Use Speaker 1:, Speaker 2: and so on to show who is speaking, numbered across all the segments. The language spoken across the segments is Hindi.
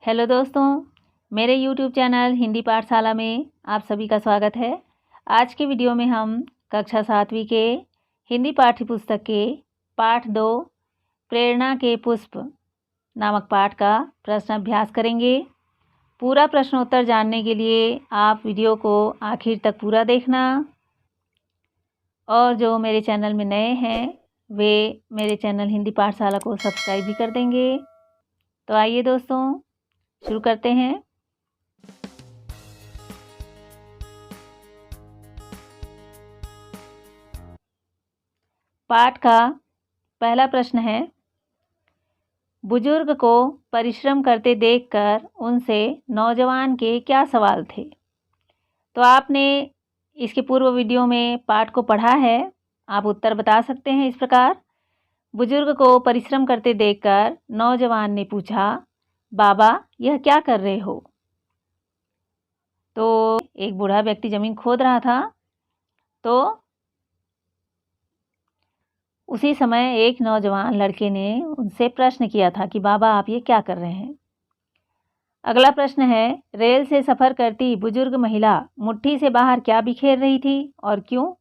Speaker 1: हेलो दोस्तों, मेरे YouTube चैनल हिंदी पाठशाला में आप सभी का स्वागत है। आज के वीडियो में हम कक्षा 7वीं के हिंदी पाठ्य पुस्तक के पाठ 2 प्रेरणा के पुष्प नामक पाठ का प्रश्न अभ्यास करेंगे। पूरा प्रश्नोत्तर जानने के लिए आप वीडियो को आखिर तक पूरा देखना और जो मेरे चैनल में नए हैं वे मेरे चैनल हिंदी पाठशाला को सब्सक्राइब भी कर देंगे। तो आइए दोस्तों, शुरू करते हैं। पाठ का पहला प्रश्न है, बुजुर्ग को परिश्रम करते देखकर उनसे नौजवान के क्या सवाल थे। तो आपने इसके पूर्व वीडियो में पाठ को पढ़ा है। आप उत्तर बता सकते हैं इस प्रकार। बुजुर्ग को परिश्रम करते देखकर नौजवान ने पूछा, बाबा यह क्या कर रहे हो। तो एक बूढ़ा व्यक्ति ज़मीन खोद रहा था। तो उसी समय एक नौजवान लड़के ने उनसे प्रश्न किया था कि बाबा आप ये क्या कर रहे हैं। अगला प्रश्न है, रेल से सफ़र करती बुजुर्ग महिला मुट्ठी से बाहर क्या बिखेर रही थी और क्यों।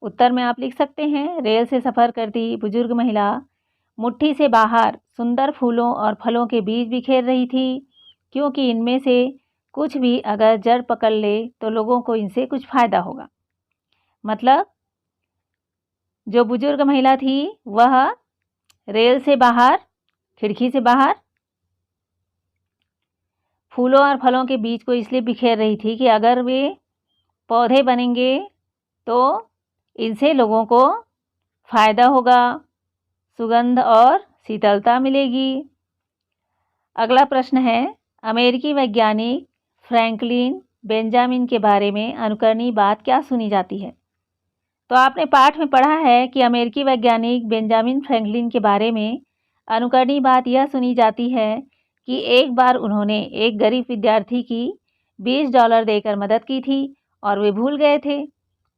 Speaker 1: उत्तर में आप लिख सकते हैं, रेल से सफ़र करती बुजुर्ग महिला मुट्ठी से बाहर सुंदर फूलों और फलों के बीज बिखेर रही थी, क्योंकि इनमें से कुछ भी अगर जड़ पकड़ ले तो लोगों को इनसे कुछ फ़ायदा होगा। मतलब जो बुजुर्ग महिला थी वह रेल से बाहर, खिड़की से बाहर फूलों और फलों के बीज को इसलिए बिखेर रही थी कि अगर वे पौधे बनेंगे तो इनसे लोगों को फ़ायदा होगा, सुगंध और शीतलता मिलेगी। अगला प्रश्न है, अमेरिकी वैज्ञानिक फ्रैंकलिन बेंजामिन के बारे में अनुकरणीय बात क्या सुनी जाती है। तो आपने पाठ में पढ़ा है कि अमेरिकी वैज्ञानिक बेंजामिन फ्रैंकलिन के बारे में अनुकरणीय बात यह सुनी जाती है कि एक बार उन्होंने एक गरीब विद्यार्थी की $20 देकर मदद की थी और वे भूल गए थे,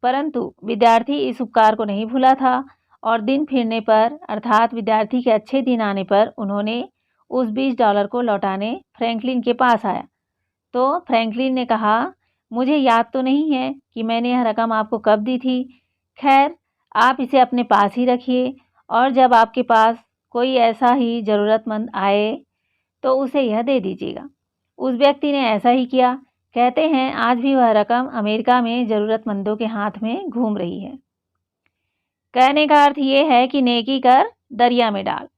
Speaker 1: परंतु विद्यार्थी इस उपकार को नहीं भूला था और दिन फिरने पर अर्थात विद्यार्थी के अच्छे दिन आने पर उन्होंने उस $20 को लौटाने फ्रैंकलिन के पास आया। तो फ्रैंकलिन ने कहा, मुझे याद तो नहीं है कि मैंने यह रकम आपको कब दी थी। खैर, आप इसे अपने पास ही रखिए और जब आपके पास कोई ऐसा ही ज़रूरतमंद आए तो उसे यह दे दीजिएगा। उस व्यक्ति ने ऐसा ही किया। कहते हैं आज भी वह रकम अमेरिका में ज़रूरतमंदों के हाथ में घूम रही है। कहने का अर्थ ये है कि नेकी कर दरिया में डाल।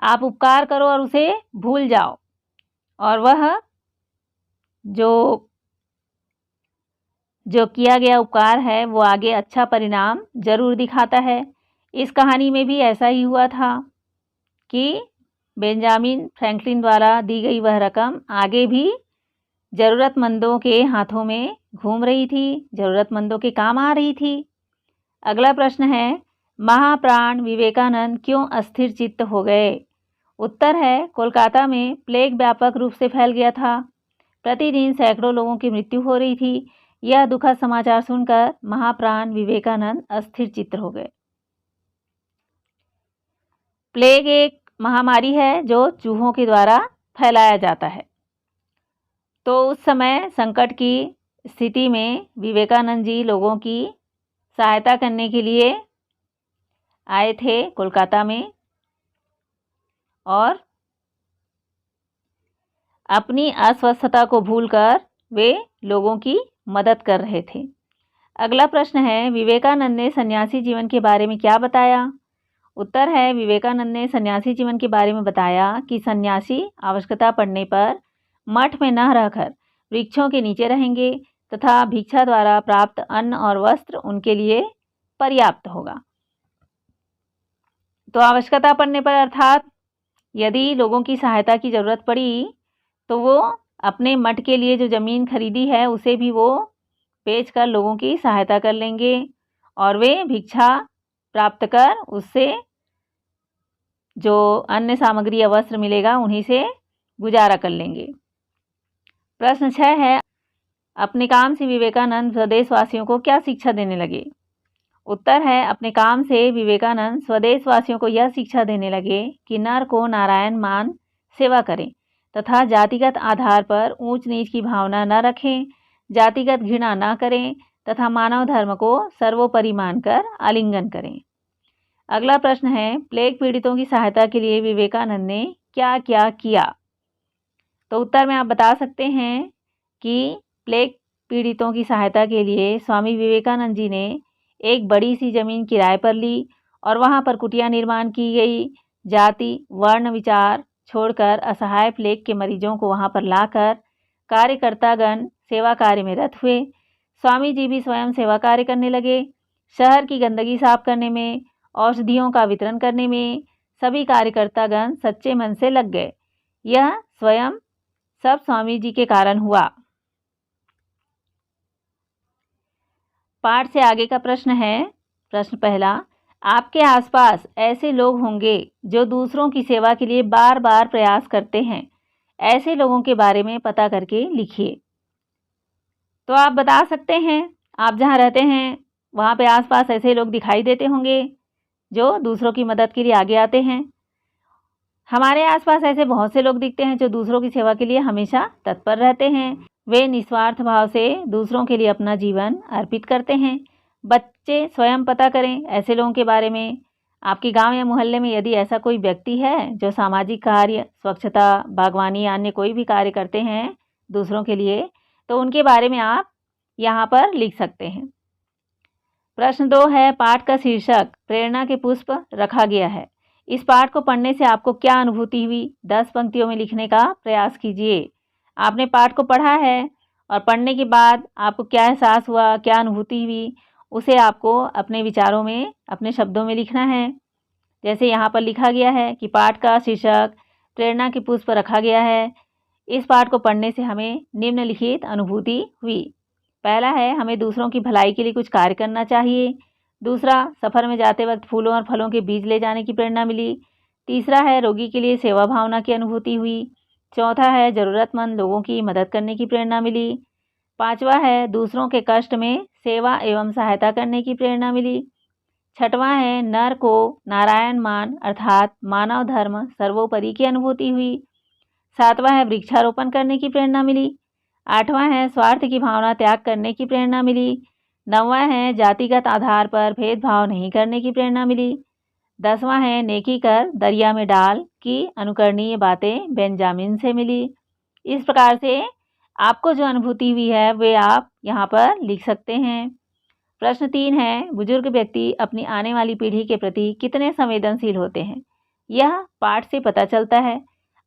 Speaker 1: आप उपकार करो और उसे भूल जाओ और वह जो किया गया उपकार है वो आगे अच्छा परिणाम जरूर दिखाता है। इस कहानी में भी ऐसा ही हुआ था कि बेंजामिन फ्रैंकलिन द्वारा दी गई वह रकम आगे भी ज़रूरतमंदों के हाथों में घूम रही थी, ज़रूरतमंदों के काम आ रही थी। अगला प्रश्न है, महाप्राण विवेकानंद क्यों अस्थिर चित्त हो गए। उत्तर है, कोलकाता में प्लेग व्यापक रूप से फैल गया था। प्रतिदिन सैकड़ों लोगों की मृत्यु हो रही थी। यह दुखद समाचार सुनकर महाप्राण विवेकानंद अस्थिर चित्त हो गए। प्लेग एक महामारी है जो चूहों के द्वारा फैलाया जाता है। तो उस समय संकट की स्थिति में विवेकानंद जी लोगों की सहायता करने के लिए आए थे कोलकाता में और अपनी अस्वस्थता को भूलकर वे लोगों की मदद कर रहे थे। अगला प्रश्न है, विवेकानंद ने सन्यासी जीवन के बारे में क्या बताया। उत्तर है, विवेकानंद ने सन्यासी जीवन के बारे में बताया कि सन्यासी आवश्यकता पड़ने पर मठ में न रहकर वृक्षों के नीचे रहेंगे तथा भिक्षा द्वारा प्राप्त अन्न और वस्त्र उनके लिए पर्याप्त होगा। तो आवश्यकता पड़ने पर अर्थात यदि लोगों की सहायता की ज़रूरत पड़ी तो वो अपने मठ के लिए जो ज़मीन खरीदी है उसे भी वो बेचकर लोगों की सहायता कर लेंगे और वे भिक्षा प्राप्त कर उससे जो अन्य सामग्री या वस्त्र मिलेगा उन्हीं से गुजारा कर लेंगे। प्रश्न 6 है, अपने काम से विवेकानंद स्वदेशवासियों को क्या शिक्षा देने लगे। उत्तर है, अपने काम से विवेकानंद स्वदेशवासियों को यह शिक्षा देने लगे कि नर को नारायण मान सेवा करें तथा जातिगत आधार पर ऊंच नीच की भावना न रखें, जातिगत घृणा न करें तथा मानव धर्म को सर्वोपरि मानकर आलिंगन करें। अगला प्रश्न है, प्लेग पीड़ितों की सहायता के लिए विवेकानंद ने क्या क्या किया? तो उत्तर में आप बता सकते हैं कि प्लेग पीड़ितों की सहायता के लिए स्वामी विवेकानंद जी ने एक बड़ी सी ज़मीन किराए पर ली और वहाँ पर कुटिया निर्माण की गई। जाति वर्ण विचार छोड़कर असहाय प्लेग के मरीजों को वहाँ पर लाकर कार्यकर्तागण सेवा कार्य में रत हुए। स्वामी जी भी स्वयं सेवा कार्य करने लगे। शहर की गंदगी साफ करने में, औषधियों का वितरण करने में सभी कार्यकर्तागण सच्चे मन से लग गए। यह स्वयं सब स्वामी जी के कारण हुआ। पाठ से आगे का प्रश्न है। प्रश्न पहला, आपके आसपास ऐसे लोग होंगे जो दूसरों की सेवा के लिए बार बार प्रयास करते हैं। ऐसे लोगों के बारे में पता करके लिखिए। तो आप बता सकते हैं, आप जहाँ रहते हैं वहाँ पे आसपास ऐसे लोग दिखाई देते होंगे जो दूसरों की मदद के लिए आगे आते हैं। हमारे आसपास ऐसे बहुत से लोग दिखते हैं जो दूसरों की सेवा के लिए हमेशा तत्पर रहते हैं। वे निस्वार्थ भाव से दूसरों के लिए अपना जीवन अर्पित करते हैं। बच्चे स्वयं पता करें ऐसे लोगों के बारे में। आपके गांव या मोहल्ले में यदि ऐसा कोई व्यक्ति है जो सामाजिक कार्य, स्वच्छता, बागवानी, अन्य कोई भी कार्य करते हैं दूसरों के लिए, तो उनके बारे में आप यहाँ पर लिख सकते हैं। प्रश्न 2 है, पाठ का शीर्षक प्रेरणा के पुष्प रखा गया है। इस पाठ को पढ़ने से आपको क्या अनुभूति हुई? 10 पंक्तियों में लिखने का प्रयास कीजिए। आपने पाठ को पढ़ा है और पढ़ने के बाद आपको क्या एहसास हुआ, क्या अनुभूति हुई, उसे आपको अपने विचारों में, अपने शब्दों में लिखना है। जैसे यहाँ पर लिखा गया है कि पाठ का शीर्षक प्रेरणा के पुष्प रखा गया है। इस पाठ को पढ़ने से हमें निम्नलिखित अनुभूति हुई। पहला है, हमें दूसरों की भलाई के लिए कुछ कार्य करना चाहिए। दूसरा, सफ़र में जाते वक्त फूलों और फलों के बीज ले जाने की प्रेरणा मिली। तीसरा है, रोगी के लिए सेवा भावना की अनुभूति हुई। चौथा है, ज़रूरतमंद लोगों की मदद करने की प्रेरणा मिली। पांचवा है, दूसरों के कष्ट में सेवा एवं सहायता करने की प्रेरणा मिली। छठवां है, नर को नारायण मान अर्थात मानव धर्म सर्वोपरि की अनुभूति हुई। सातवां है, वृक्षारोपण करने की प्रेरणा मिली। आठवां है, स्वार्थ की भावना त्याग करने की प्रेरणा मिली। नौवां है, जातिगत आधार पर भेदभाव नहीं करने की प्रेरणा मिली। 10वां है, नेकी कर दरिया में डाल की अनुकरणीय बातें बेंजामिन से मिली। इस प्रकार से आपको जो अनुभूति हुई है वे आप यहाँ पर लिख सकते हैं। प्रश्न 3 है, बुजुर्ग व्यक्ति अपनी आने वाली पीढ़ी के प्रति कितने संवेदनशील होते हैं? यह पाठ से पता चलता है।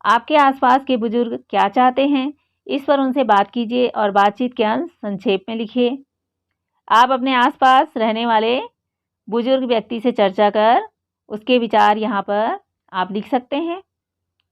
Speaker 1: आपके आसपास के बुजुर्ग क्या चाहते हैं, इस पर उनसे बात कीजिए और बातचीत के अंश संक्षेप में लिखिए। आप अपने आसपास रहने वाले बुजुर्ग व्यक्ति से चर्चा कर उसके विचार यहाँ पर आप लिख सकते हैं।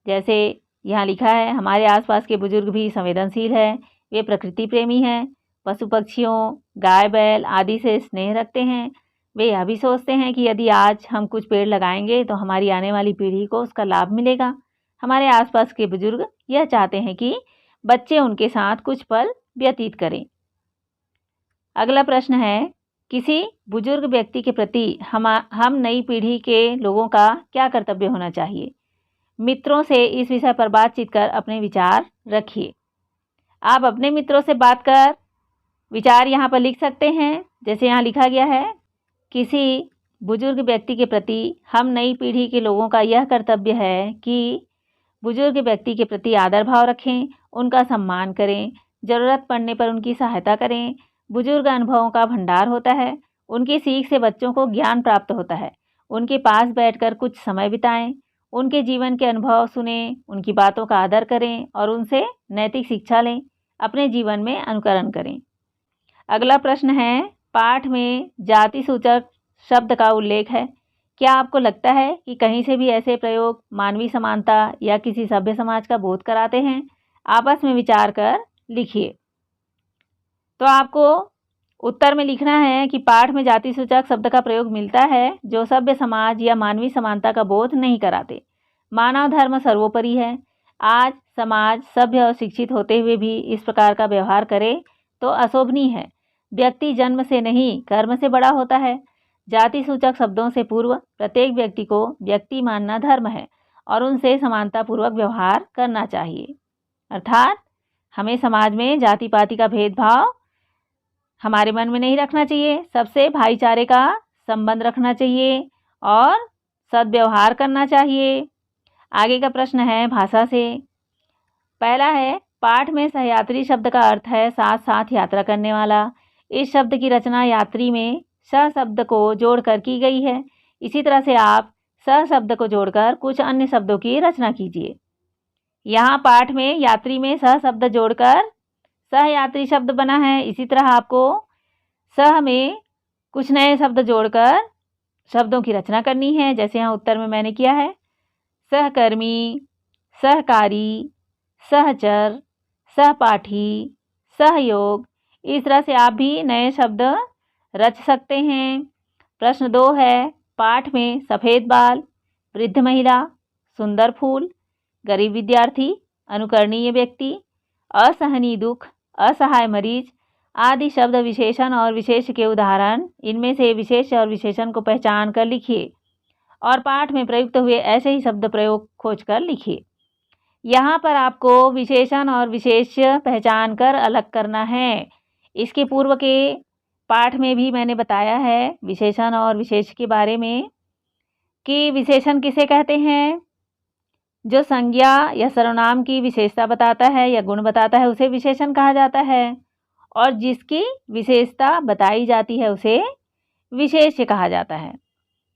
Speaker 1: जैसे यहाँ लिखा है, हमारे आसपास के बुजुर्ग भी संवेदनशील हैं, वे प्रकृति प्रेमी हैं, पशु पक्षियों, गाय बैल आदि से स्नेह रखते हैं। वे यह भी सोचते हैं कि यदि आज हम कुछ पेड़ लगाएंगे तो हमारी आने वाली पीढ़ी को उसका लाभ मिलेगा। हमारे आसपास के बुजुर्ग यह चाहते हैं कि बच्चे उनके साथ कुछ पल व्यतीत करें। अगला प्रश्न है, किसी बुजुर्ग व्यक्ति के प्रति हम नई पीढ़ी के लोगों का क्या कर्तव्य होना चाहिए? मित्रों से इस विषय पर बातचीत कर अपने विचार रखिए। आप अपने मित्रों से बात कर विचार यहाँ पर लिख सकते हैं। जैसे यहाँ लिखा गया है, किसी बुजुर्ग व्यक्ति के प्रति हम नई पीढ़ी के लोगों का यह कर्तव्य है कि बुजुर्ग व्यक्ति के प्रति आदर भाव रखें, उनका सम्मान करें, ज़रूरत पड़ने पर उनकी सहायता करें। बुजुर्ग अनुभवों का भंडार होता है, उनकी सीख से बच्चों को ज्ञान प्राप्त होता है। उनके पास बैठकर कुछ समय बिताएं, उनके जीवन के अनुभव सुनें, उनकी बातों का आदर करें और उनसे नैतिक शिक्षा लें, अपने जीवन में अनुकरण करें। अगला प्रश्न है, पाठ में जाति सूचक शब्द का उल्लेख है। क्या आपको लगता है कि कहीं से भी ऐसे प्रयोग मानवीय समानता या किसी सभ्य समाज का बोध कराते हैं? आपस में विचार कर लिखिए। तो आपको उत्तर में लिखना है कि पाठ में जाति सूचक शब्द का प्रयोग मिलता है जो सभ्य समाज या मानवीय समानता का बोध नहीं कराते। मानव धर्म सर्वोपरि है। आज समाज सभ्य और शिक्षित होते हुए भी इस प्रकार का व्यवहार करे तो अशोभनीय है। व्यक्ति जन्म से नहीं कर्म से बड़ा होता है। जाति सूचक शब्दों से पूर्व प्रत्येक व्यक्ति को व्यक्ति मानना धर्म है और उनसे समानतापूर्वक व्यवहार करना चाहिए। अर्थात हमें समाज में जाति पाति का भेदभाव हमारे मन में नहीं रखना चाहिए, सबसे भाईचारे का संबंध रखना चाहिए और सद्व्यवहार करना चाहिए। आगे का प्रश्न है भाषा से। पहला है, पाठ में सहयात्री शब्द का अर्थ है साथ साथ यात्रा करने वाला। इस शब्द की रचना यात्री में सह शब्द को जोड़कर की गई है। इसी तरह से आप सह शब्द को जोड़कर कुछ अन्य शब्दों की रचना कीजिए। यहाँ पाठ में यात्री में सह शब्द जोड़कर सहयात्री शब्द बना है। इसी तरह आपको सह में कुछ नए शब्द जोड़कर शब्दों की रचना करनी है। जैसे यहाँ उत्तर में मैंने किया है, सहकर्मी, सहकारी, सहचर, सहपाठी, सहयोग। इस तरह से आप भी नए शब्द रच सकते हैं। प्रश्न 2 है, पाठ में सफ़ेद बाल, वृद्ध महिला, सुंदर फूल, गरीब विद्यार्थी, अनुकरणीय व्यक्ति, असहनीय दुख, असहाय मरीज आदि शब्द विशेषण और विशेष के उदाहरण। इनमें से विशेष और विशेषण को पहचान कर लिखिए और पाठ में प्रयुक्त हुए ऐसे ही शब्द प्रयोग खोजकर लिखिए। यहाँ पर आपको विशेषण और विशेष पहचान कर अलग करना है। इसके पूर्व के पाठ में भी मैंने बताया है विशेषण और विशेष के बारे में कि विशेषण किसे कहते हैं। जो संज्ञा या सर्वनाम की विशेषता बताता है या गुण बताता है उसे विशेषण कहा जाता है, और जिसकी विशेषता बताई जाती है उसे विशेष्य कहा जाता है।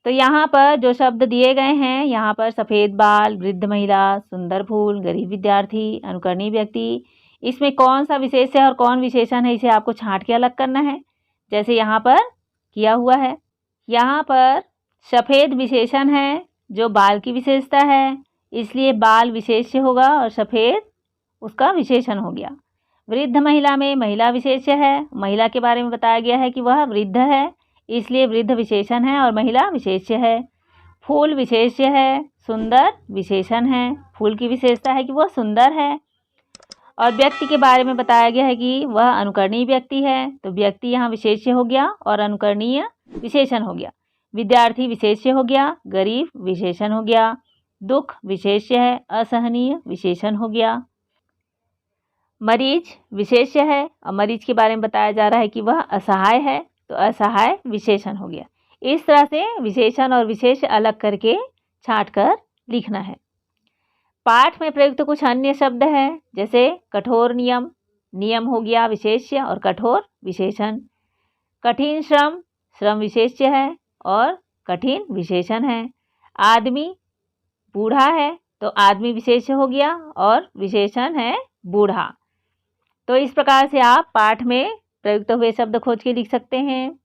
Speaker 1: तो यहाँ पर जो शब्द दिए गए हैं, यहाँ पर सफ़ेद बाल, वृद्ध महिला, सुंदर फूल, गरीब विद्यार्थी, अनुकरणीय व्यक्ति, इसमें कौन सा विशेष है और कौन विशेषण है, इसे आपको छांट के अलग करना है, जैसे यहाँ पर किया हुआ है। यहाँ पर सफ़ेद विशेषण है जो बाल की विशेषता है, इसलिए बाल विशेष्य होगा और सफ़ेद उसका विशेषण हो गया। वृद्ध महिला में महिला विशेष्य है, महिला के बारे में बताया गया है कि वह वृद्ध है, इसलिए वृद्ध विशेषण है और महिला विशेष्य है। फूल विशेष्य है, सुंदर विशेषण है, फूल की विशेषता है कि वह सुंदर है। और व्यक्ति के बारे में बताया गया है कि वह अनुकरणीय व्यक्ति है, तो व्यक्ति यहाँ विशेष्य हो गया और अनुकरणीय विशेषण हो गया। विद्यार्थी विशेष्य हो गया, गरीब विशेषण हो गया, दुख विशेष्य है, असहनीय विशेषण हो गया। मरीज विशेष्य है और मरीज के बारे में बताया जा रहा है कि वह असहाय है, तो असहाय विशेषण हो गया। इस तरह से विशेषण और विशेष अलग करके छांट कर लिखना है। पाठ में प्रयुक्त कुछ अन्य शब्द हैं, जैसे कठोर नियम, नियम हो गया विशेष्य और कठोर विशेषण। कठिन श्रम, श्रम विशेष्य है और कठिन विशेषण है। आदमी बूढ़ा है, तो आदमी विशेष्य हो गया और विशेषण है बूढ़ा। तो इस प्रकार से आप पाठ में प्रयुक्त हुए शब्द खोज के लिख सकते हैं।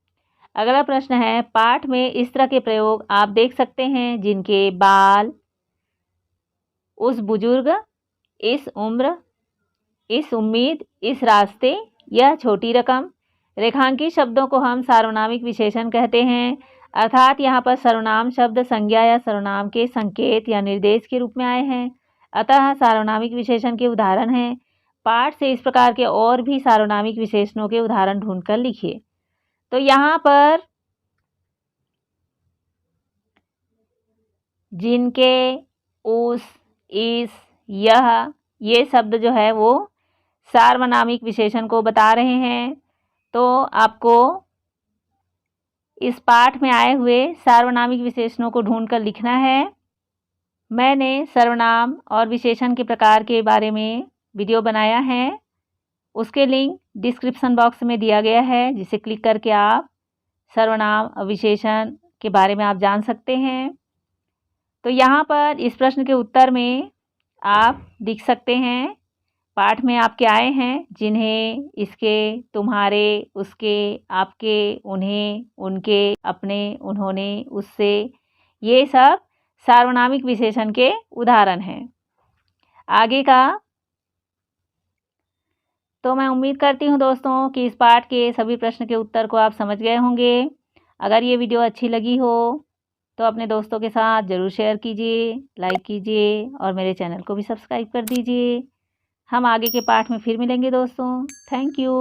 Speaker 1: अगला प्रश्न है, पाठ में इस तरह के प्रयोग आप देख सकते हैं जिनके बाल, उस बुजुर्ग, इस उम्र, इस उम्मीद, इस रास्ते, यह छोटी रकम। रेखांकित शब्दों को हम सार्वनामिक विशेषण कहते हैं, अर्थात यहाँ पर सर्वनाम शब्द संज्ञा या सर्वनाम के संकेत या निर्देश के रूप में आए हैं, अतः सार्वनामिक विशेषण के उदाहरण हैं। पाठ से इस प्रकार के और भी सार्वनामिक विशेषणों के उदाहरण ढूंढकर लिखिए। तो यहाँ पर जिनके, उस, इस, यह, ये शब्द जो है वो सार्वनामिक विशेषण को बता रहे हैं। तो आपको इस पाठ में आए हुए सार्वनामिक विशेषणों को ढूंढकर लिखना है। मैंने सर्वनाम और विशेषण के प्रकार के बारे में वीडियो बनाया है, उसके लिंक डिस्क्रिप्शन बॉक्स में दिया गया है, जिसे क्लिक करके आप सर्वनाम और विशेषण के बारे में आप जान सकते हैं। तो यहाँ पर इस प्रश्न के उत्तर में आप लिख सकते हैं, पाठ में आपके आए हैं जिन्हें, इसके, तुम्हारे, उसके, आपके, उन्हें, उनके, अपने, उन्होंने, उससे, ये सब सार्वनामिक विशेषण के उदाहरण हैं। आगे का तो मैं उम्मीद करती हूँ दोस्तों कि इस पाठ के सभी प्रश्न के उत्तर को आप समझ गए होंगे। अगर ये वीडियो अच्छी लगी हो तो अपने दोस्तों के साथ ज़रूर शेयर कीजिए, लाइक कीजिए और मेरे चैनल को भी सब्सक्राइब कर दीजिए। हम आगे के पाठ में फिर मिलेंगे दोस्तों। Thank you.